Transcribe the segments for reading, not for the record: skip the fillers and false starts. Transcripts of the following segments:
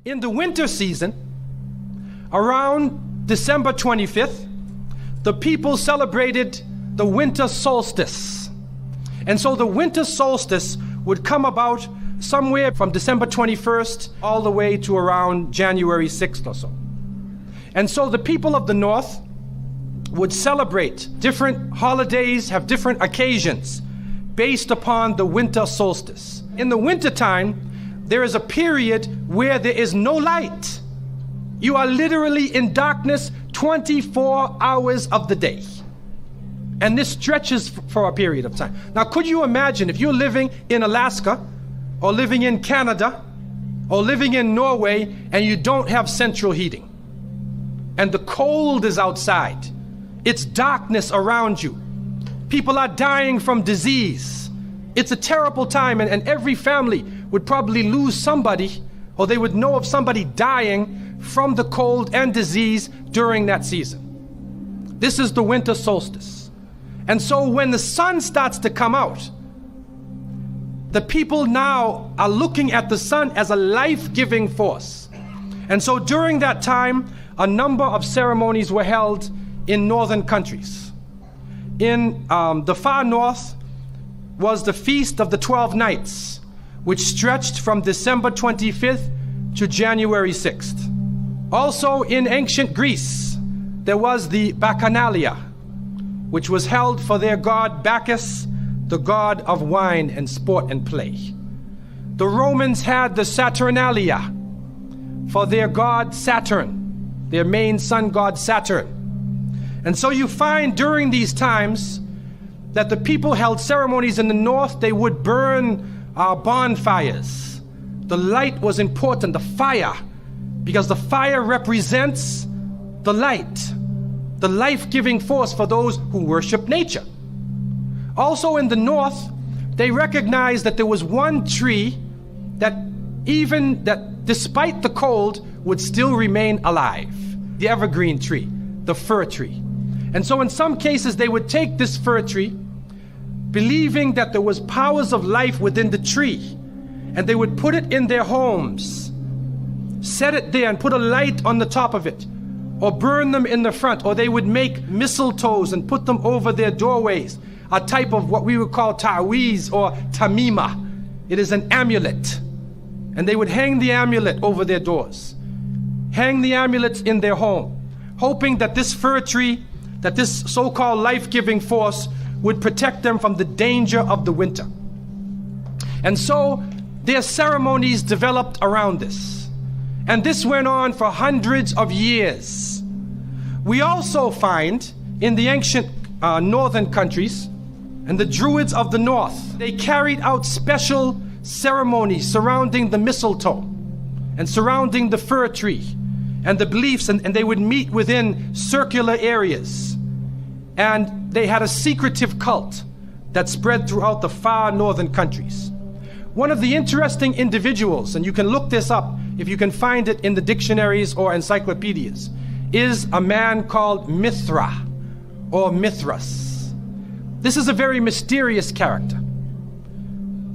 In the winter season, around December 25th, the people celebrated the winter solstice. And so the winter solstice would come about somewhere from December 21st all the way to around January 6th or so. And so the people of the North would celebrate different holidays, have different occasions based upon the winter solstice. In the wintertime, there is a period where there is no light. You are literally in darkness 24 hours of the day. And this stretches for a period of time. Now, could you imagine if you're living in Alaska or living in Canada or living in Norway and you don't have central heating and the cold is outside, it's darkness around you. People are dying from disease. It's a terrible time, and every family would probably lose somebody, or they would know of somebody dying from the cold and disease during that season. This is the winter solstice. And so when the sun starts to come out, the people now are looking at the sun as a life-giving force. And so during that time, a number of ceremonies were held in northern countries. In the far north was the Feast of the 12 Nights, which stretched from December 25th to January 6th. Also in ancient Greece, there was the Bacchanalia, which was held for their god Bacchus, the god of wine and sport and play. The Romans had the Saturnalia for their god Saturn, their main sun god Saturn. And so you find during these times that the people held ceremonies in the north. They would burn bonfires. The light was important, the fire, because the fire represents the light, the life-giving force for those who worship nature. Also in the north, they recognized that there was one tree that despite the cold would still remain alive, the evergreen tree, the fir tree. And so in some cases they would take this fir tree, believing that there was powers of life within the tree, and they would put it in their homes, set it there and put a light on the top of it, or burn them in the front, or they would make mistletoes and put them over their doorways, a type of what we would call ta'weez or tamima. It is an amulet. And they would hang the amulet over their doors, hang the amulets in their home, hoping that this fir tree, that this so-called life-giving force would protect them from the danger of the winter. And so their ceremonies developed around this. And this went on for hundreds of years. We also find in the ancient northern countries, and the Druids of the north, they carried out special ceremonies surrounding the mistletoe and surrounding the fir tree and the beliefs, and they would meet within circular areas. And they had a secretive cult that spread throughout the far northern countries. One of the interesting individuals, and you can look this up if you can find it in the dictionaries or encyclopedias, is a man called Mithra or Mithras. This is a very mysterious character.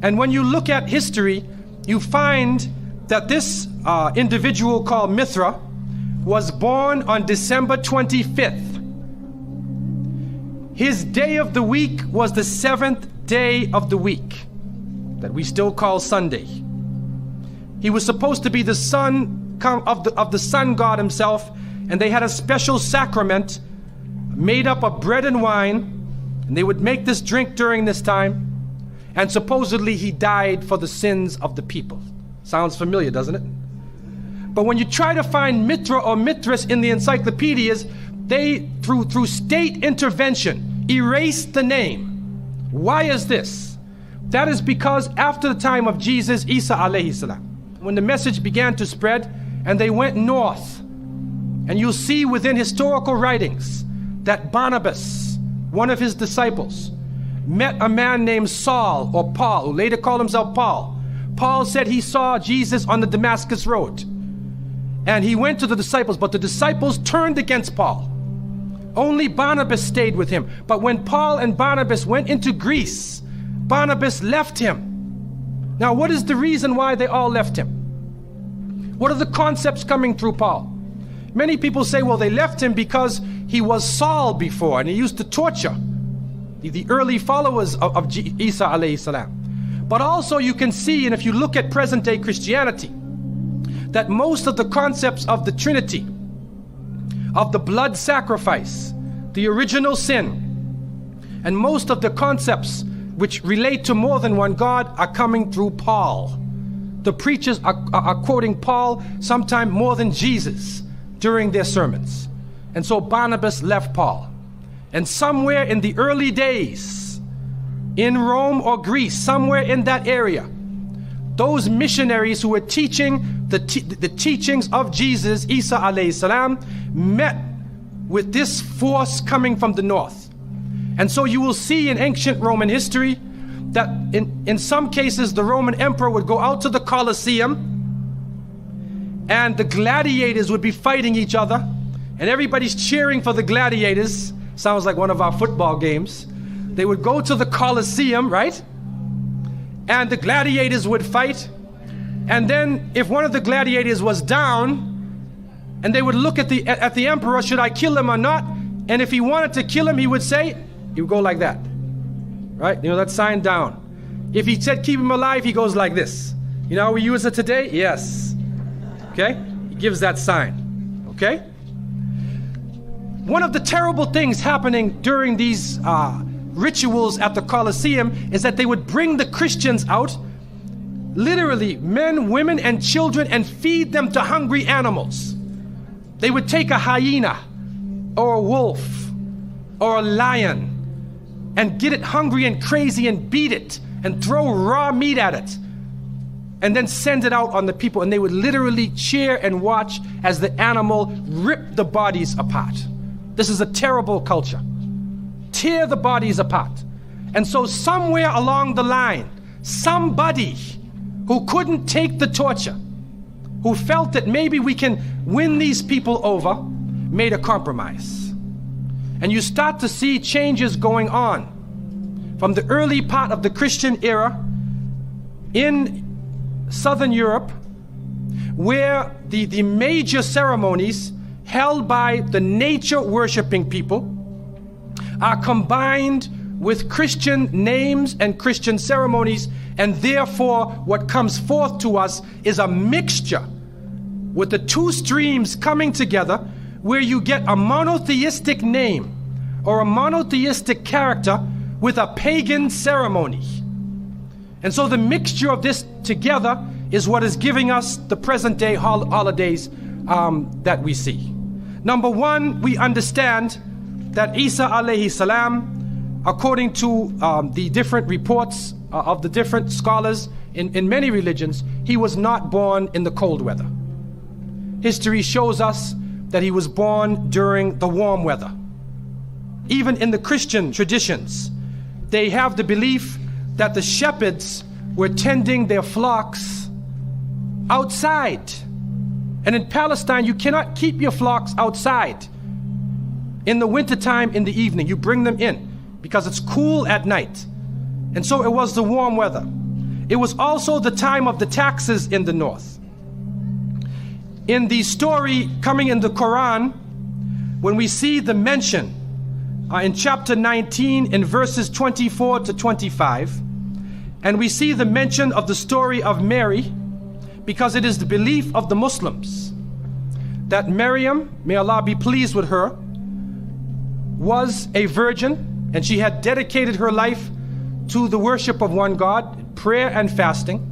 And when you look at history, you find that this individual called Mithra was born on December 25th. His day of the week was the 7th day of the week, that we still call Sunday. He was supposed to be the son of the sun god himself, and they had a special sacrament made up of bread and wine, and they would make this drink during this time, and supposedly he died for the sins of the people. Sounds familiar, doesn't it? But when you try to find Mithra or Mithras in the encyclopedias, they, through state intervention, erased the name. Why is this? That is because after the time of Jesus, Isa alayhi salam, when the message began to spread and they went north, and you'll see within historical writings that Barnabas, one of his disciples, met a man named Saul or Paul, who later called himself Paul. Paul said he saw Jesus on the Damascus road, and he went to the disciples, but the disciples turned against Paul. Only Barnabas stayed with him. But when Paul and Barnabas went into Greece, Barnabas left him. Now, what is the reason why they all left him? What are the concepts coming through Paul? Many people say, well, they left him because he was Saul before and he used to torture the early followers of Isa alayhi salam. But also you can see, and if you look at present day Christianity, that most of the concepts of the Trinity, of the blood sacrifice, the original sin, and most of the concepts which relate to more than one God are coming through Paul. The preachers are quoting Paul sometime more than Jesus during their sermons. And so Barnabas left Paul. And somewhere in the early days, in Rome or Greece, somewhere in that area, those missionaries who were teaching the teachings of Jesus, Isa alayhi salam, met with this force coming from the north. And so you will see in ancient Roman history that in some cases the Roman emperor would go out to the Colosseum and the gladiators would be fighting each other and everybody's cheering for the gladiators. Sounds like one of our football games. They would go to the Colosseum, right? And the gladiators would fight. And then if one of the gladiators was down, and they would look at the emperor, should I kill him or not? And if he wanted to kill him, he would go like that, right? You know, that sign down. If he said keep him alive, he goes like this. You know how we use it today? Yes. Okay? He gives that sign. Okay? One of the terrible things happening during these rituals at the Colosseum is that they would bring the Christians out, literally men, women, and children, and feed them to hungry animals. They would take a hyena or a wolf or a lion and get it hungry and crazy and beat it and throw raw meat at it and then send it out on the people, and they would literally cheer and watch as the animal ripped the bodies apart. This is a terrible culture. Tear the bodies apart. And so somewhere along the line, somebody who couldn't take the torture, who felt that maybe we can win these people over, made a compromise. And you start to see changes going on from the early part of the Christian era in Southern Europe, where the major ceremonies held by the nature worshiping people are combined with Christian names and Christian ceremonies, and therefore what comes forth to us is a mixture with the two streams coming together, where you get a monotheistic name or a monotheistic character with a pagan ceremony. And so the mixture of this together is what is giving us the present day holidays that we see. Number one, we understand that Isa alayhi salam, according to the different reports of the different scholars in many religions, he was not born in the cold weather. History shows us that he was born during the warm weather. Even in the Christian traditions, they have the belief that the shepherds were tending their flocks outside. And in Palestine, you cannot keep your flocks outside. In the wintertime, in the evening, you bring them in because it's cool at night. And so it was the warm weather. It was also the time of the taxes in the north. In the story coming in the Quran, when we see the mention in chapter 19 in verses 24 to 25, and we see the mention of the story of Mary, because it is the belief of the Muslims that Maryam, may Allah be pleased with her, was a virgin, and she had dedicated her life to the worship of one God, prayer and fasting,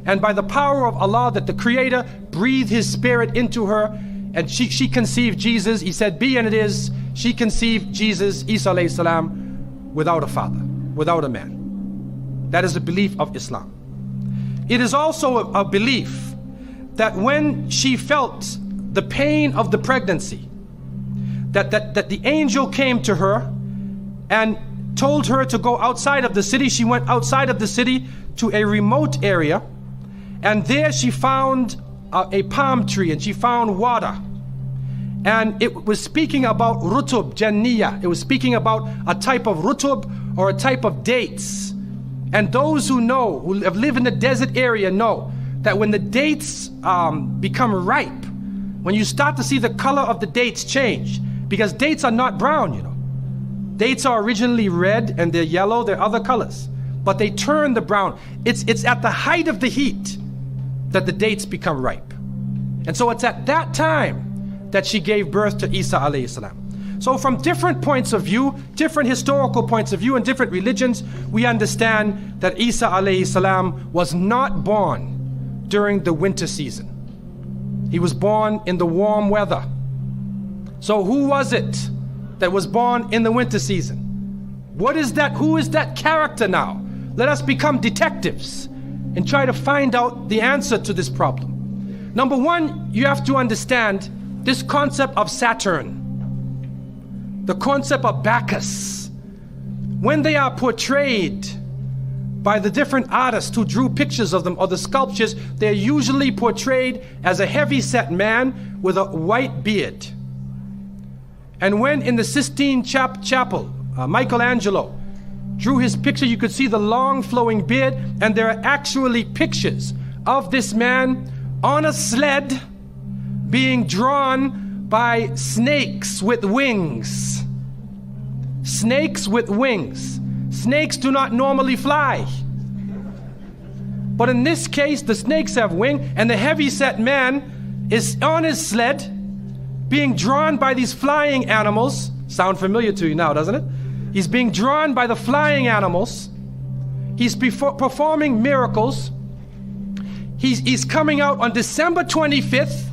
and by the power of Allah, that the Creator breathed His Spirit into her, and she conceived Jesus. He said, be, and it is. She conceived Jesus, Isa alayhi salam, without a father, without a man. That is a belief of Islam. It is also a belief that when she felt the pain of the pregnancy, that the angel came to her and told her to go outside of the city. She went outside of the city to a remote area, and there she found a palm tree, and she found water. And it was speaking about rutub, janniya. It was speaking about a type of rutub, or a type of dates. And those who know, who have lived in the desert area, know that when the dates become ripe, when you start to see the color of the dates change, because dates are not brown, you know. Dates are originally red and they're yellow, they're other colors, but they turn the brown. It's at the height of the heat that the dates become ripe. And so it's at that time that she gave birth to Isa alayhi salam. So from different points of view, different historical points of view and different religions, we understand that Isa alayhi salam was not born during the winter season. He was born in the warm weather. So who was it that was born in the winter season? What is that? Who is that character now? Let us become detectives and try to find out the answer to this problem. Number one, you have to understand this concept of Saturn, the concept of Bacchus. When they are portrayed by the different artists who drew pictures of them or the sculptures, they're usually portrayed as a heavy-set man with a white beard. And when in the Sistine Chapel, Michelangelo drew his picture, you could see the long flowing beard, and there are actually pictures of this man on a sled being drawn by snakes with wings. Snakes with wings. Snakes do not normally fly. But in this case, the snakes have wings, and the heavy-set man is on his sled being drawn by these flying animals. Sound familiar to you now, doesn't it? He's being drawn by the flying animals. He's performing miracles. He's coming out on December 25th,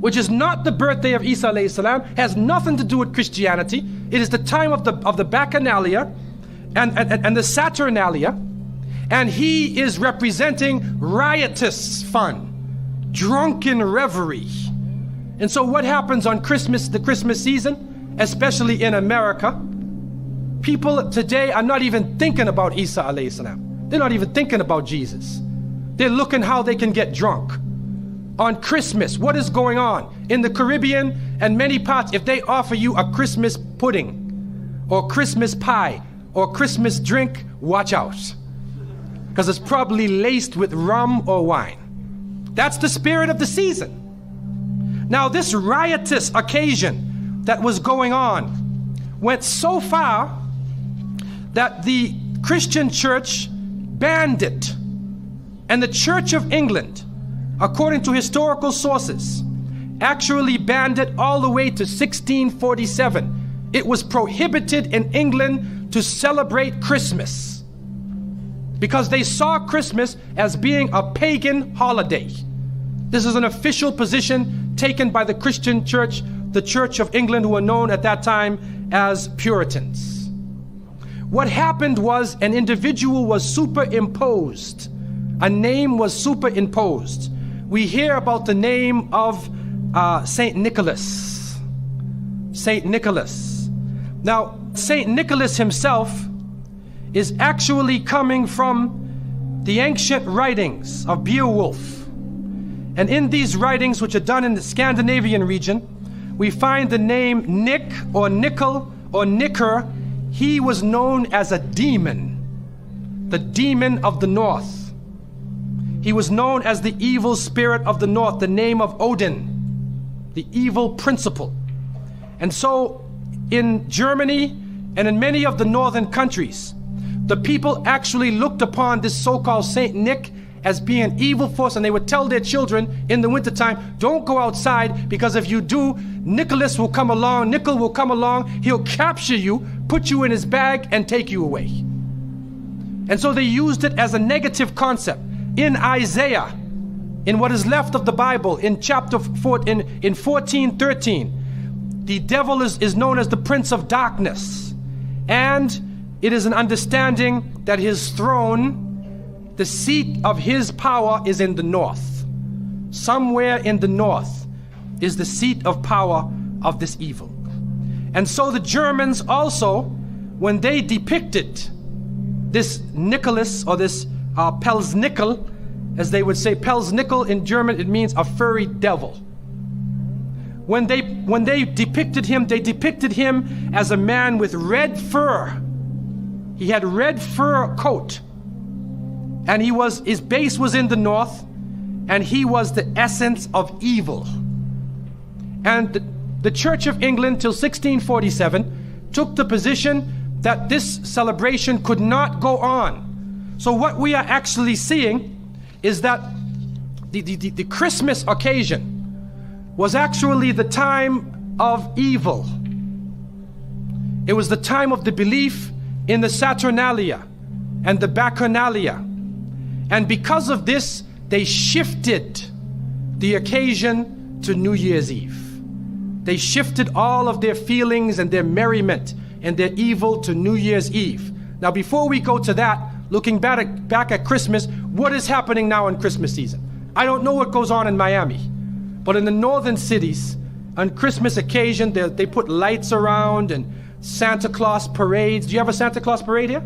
which is not the birthday of Isa alayhi salam, has nothing to do with Christianity. It is the time of the Bacchanalia and the Saturnalia, and he is representing riotous fun, drunken reverie. And so what happens on Christmas, the Christmas season, especially in America, people today are not even thinking about Isa alayhi salam. They're not even thinking about Jesus. They're looking how they can get drunk. On Christmas, what is going on? In the Caribbean and many parts, if they offer you a Christmas pudding or Christmas pie or Christmas drink, watch out. Because it's probably laced with rum or wine. That's the spirit of the season. Now, this riotous occasion that was going on went so far that the Christian church banned it. And the Church of England, according to historical sources, actually banned it all the way to 1647. It was prohibited in England to celebrate Christmas because they saw Christmas as being a pagan holiday. This is an official position taken by the Christian church, the Church of England, who were known at that time as Puritans. What happened was an individual was superimposed. A name was superimposed. We hear about the name of Saint Nicholas. Saint Nicholas. Now, Saint Nicholas himself is actually coming from the ancient writings of Beowulf. And in these writings, which are done in the Scandinavian region, we find the name Nick or Nickel or Nicker. He was known as a demon, the demon of the north. He was known as the evil spirit of the north, the name of Odin, the evil principle. And so in Germany and in many of the northern countries, the people actually looked upon this so-called Saint Nick as being an evil force, and they would tell their children in the wintertime, don't go outside, because if you do, Nicholas will come along, Nickel will come along, he'll capture you, put you in his bag, and take you away. And so they used it as a negative concept. In Isaiah, in what is left of the Bible, in chapter 4, in 14:13, the devil is known as the prince of darkness. And it is an understanding that his throne, the seat of his power, is in the north. Somewhere in the north is the seat of power of this evil. And so the Germans also, when they depicted this Nicholas, or this Pelsnickel, as they would say, Pelsnickel in German, it means a furry devil. When they depicted him, they depicted him as a man with red fur. He had red fur coat, and his base was in the north, and he was the essence of evil. And the Church of England till 1647 took the position that this celebration could not go on. So what we are actually seeing is that the Christmas occasion was actually the time of evil. It was the time of the belief in the Saturnalia and the Bacchanalia. And because of this, they shifted the occasion to New Year's Eve. They shifted all of their feelings and their merriment and their evil to New Year's Eve. Now, before we go to that, looking back at Christmas, what is happening now in Christmas season? I don't know what goes on in Miami, but in the northern cities, on Christmas occasion, they put lights around and Santa Claus parades. Do you have a Santa Claus parade here?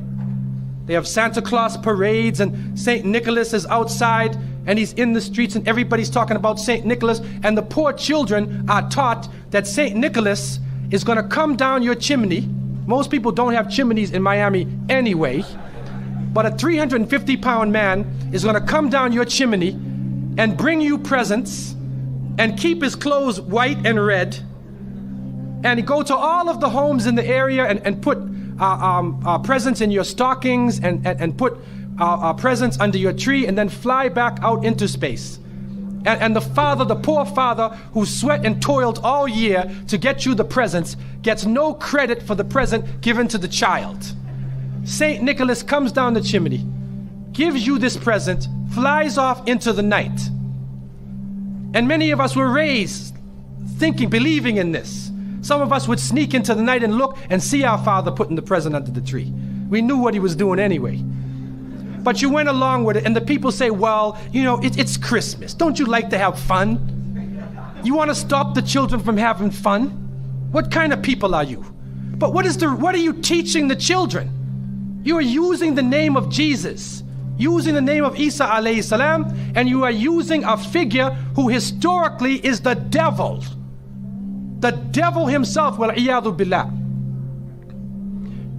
They have Santa Claus parades, and St. Nicholas is outside and he's in the streets and everybody's talking about St. Nicholas, and the poor children are taught that St. Nicholas is going to come down your chimney. Most people don't have chimneys in Miami anyway, but a 350-pound man is going to come down your chimney and bring you presents and keep his clothes white and red, and go to all of the homes in the area and put presents in your stockings and put presents under your tree, and then fly back out into space. And the poor father who sweat and toiled all year to get you the presents gets no credit for the present given to the child. St. Nicholas comes down the chimney, gives you this present, flies off into the night. And many of us were raised thinking, believing in this. Some of us would sneak into the night and look and see our father putting the present under the tree. We knew what he was doing anyway. But you went along with it, and the people say, well, you know, it's Christmas. Don't you like to have fun? You want to stop the children from having fun? What kind of people are you? But what are you teaching the children? You are using the name of Jesus, using the name of Isa alayhi salam, and you are using a figure who historically is the devil. The devil himself, wal-iyadu billah.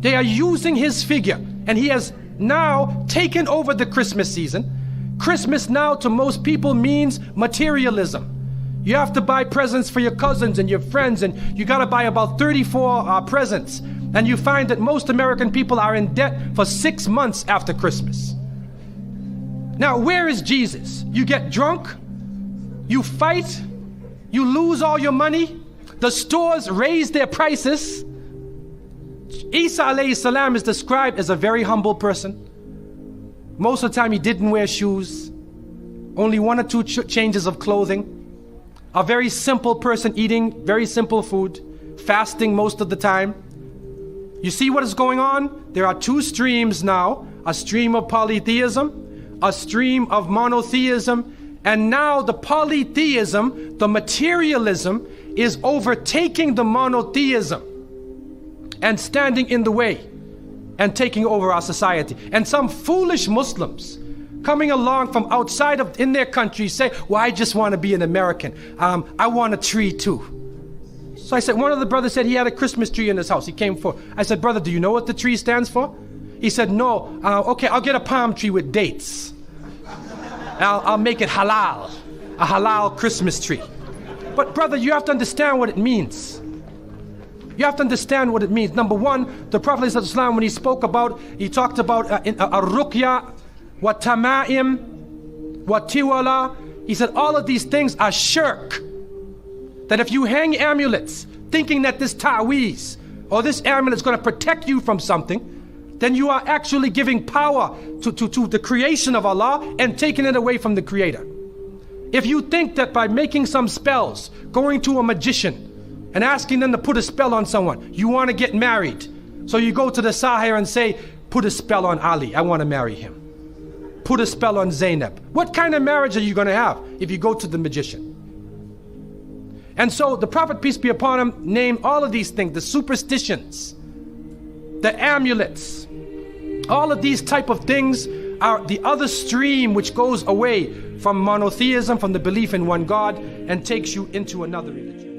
They are using his figure, and he has now taken over the Christmas season. Christmas now to most people means materialism. You have to buy presents for your cousins and your friends, and you got to buy about 34 presents. And you find that most American people are in debt for 6 months after Christmas. Now, where is Jesus? You get drunk, you fight, you lose all your money, the stores raise their prices. Isa alayhi salam is described as a very humble person. Most of the time he didn't wear shoes, only 1 or 2 changes of clothing. A very simple person, eating very simple food, fasting most of the time. You see what is going on? There are 2 streams now, a stream of polytheism, a stream of monotheism, and now the polytheism, the materialism, is overtaking the monotheism and standing in the way and taking over our society. And some foolish Muslims coming along from outside of in their country say, well, I just want to be an American. I want a tree too. So I said, one of the brothers said he had a Christmas tree in his house. He came for. I said, brother, do you know what the tree stands for? He said, no. Okay, I'll get a palm tree with dates. I'll make it halal, a halal Christmas tree. But brother, you have to understand what it means. You have to understand what it means. Number one, the Prophet ﷺ, when he spoke about, he talked about ar-ruqya, wa tama'im, wa tiwala. He said all of these things are shirk. That if you hang amulets thinking that this ta'weez or this amulet is going to protect you from something, then you are actually giving power to the creation of Allah and taking it away from the Creator. If you think that by making some spells, going to a magician and asking them to put a spell on someone, you want to get married, so you go to the Sahir and say, put a spell on Ali, I want to marry him. Put a spell on Zainab. What kind of marriage are you going to have if you go to the magician? And so the Prophet, peace be upon him, named all of these things, the superstitions, the amulets, all of these type of things are the other stream which goes away from monotheism, from the belief in one God, and takes you into another religion.